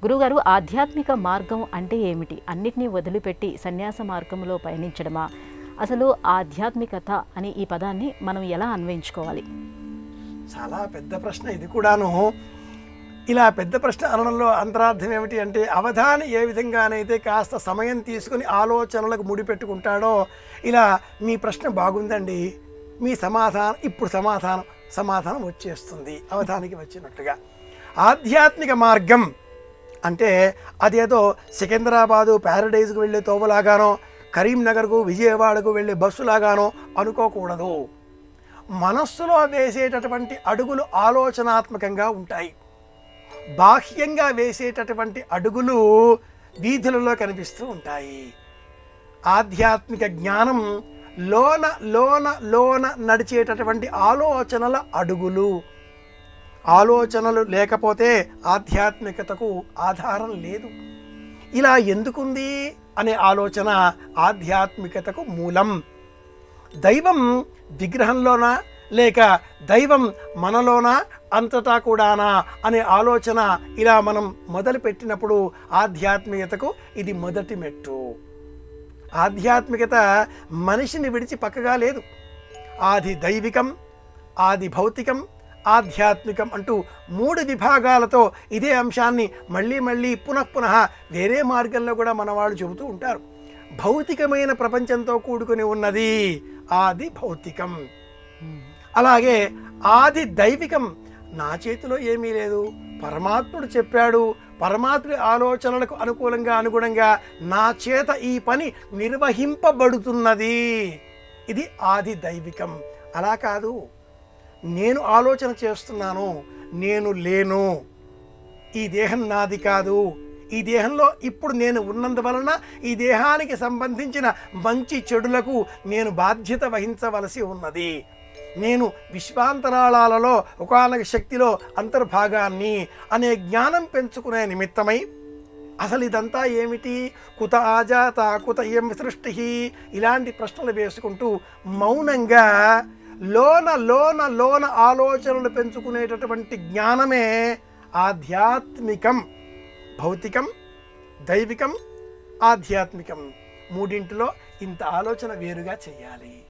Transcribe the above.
గురువుగారు, ఆధ్యాత్మిక మార్గం అంటే ఏమిటి? అన్నిటినీ వదిలిపెట్టి సన్యాస మార్గంలో పయనించడమా? అసలు ఆధ్యాత్మికత అని ఈ పదాన్ని మనం ఎలా అన్వయించుకోవాలి? చాలా పెద్ద ప్రశ్న ఇది కూడాను. ఇలా పెద్ద ప్రశ్న అనడంలో అంతరార్థం ఏమిటి అంటే, అవధాని ఏ విధంగానైతే కాస్త సమయం తీసుకుని ఆలోచనలకు ముడిపెట్టుకుంటాడో, ఇలా మీ ప్రశ్న బాగుందండి, మీ సమాధానం ఇప్పుడు సమాధానం వచ్చేస్తుంది అవధానికి వచ్చినట్టుగా. ఆధ్యాత్మిక మార్గం అంటే అదేదో సికింద్రాబాదు ప్యారడైజ్కు వెళ్ళే తోవలాగానో, కరీంనగర్కు విజయవాడకు వెళ్ళే బస్సులాగానో అనుకోకూడదు. మనస్సులో వేసేటటువంటి అడుగులు ఆలోచనాత్మకంగా ఉంటాయి. బాహ్యంగా వేసేటటువంటి అడుగులు వీధులలో కనిపిస్తూ ఉంటాయి. ఆధ్యాత్మిక జ్ఞానం లోన లోన లోన నడిచేటటువంటి ఆలోచనల అడుగులు. ఆలోచనలు లేకపోతే ఆధ్యాత్మికతకు ఆధారం లేదు. ఇలా ఎందుకుంది అనే ఆలోచన ఆధ్యాత్మికతకు మూలం. దైవం విగ్రహంలోనా లేక దైవం మనలోనా అంతటా కూడానా అనే ఆలోచన ఇలా మనం మొదలుపెట్టినప్పుడు ఆధ్యాత్మికతకు ఇది మొదటి మెట్టు. ఆధ్యాత్మికత మనిషిని విడిచి పక్కగా లేదు. ఆది దైవికం, ఆది భౌతికం, ఆధ్యాత్మికం అంటూ 3 విభాగాలతో ఇదే అంశాన్ని మళ్ళీ మళ్ళీ పునః వేరే మార్గంలో కూడా మన వాళ్ళు చెబుతూ ఉంటారు. భౌతికమైన ప్రపంచంతో కూడుకుని ఉన్నది ఆది భౌతికం. అలాగే ఆది దైవికం, నా చేతిలో ఏమీ లేదు, పరమాత్ముడు చెప్పాడు, పరమాత్ముడి ఆలోచనలకు అనుగుణంగా నా చేత ఈ పని నిర్వహింపబడుతున్నది, ఇది ఆది దైవికం. అలా కాదు, నేను ఆలోచన చేస్తున్నాను, నేను లేను, ఈ దేహం నాది కాదు, ఈ దేహంలో ఇప్పుడు నేను ఉన్నందువలన ఈ దేహానికి సంబంధించిన మంచి చెడులకు నేను బాధ్యత వహించవలసి ఉన్నది, నేను విశ్వాంతరాళాలలో ఒకానొక శక్తిలో అంతర్భాగాన్ని అనే జ్ఞానం పెంచుకునే నిమిత్తమై అసలు ఇదంతా ఏమిటి, కుత ఆజాత కుత ఇయం సృష్టి, ఇలాంటి ప్రశ్నలు వేసుకుంటూ మౌనంగా లోన లోన లోన ఆలోచనలు పెంచుకునేటటువంటి జ్ఞానమే ఆధ్యాత్మికం. భౌతికం, దైవికం, ఆధ్యాత్మికం, మూడింటిలో ఇంత ఆలోచన వేరుగా చేయాలి.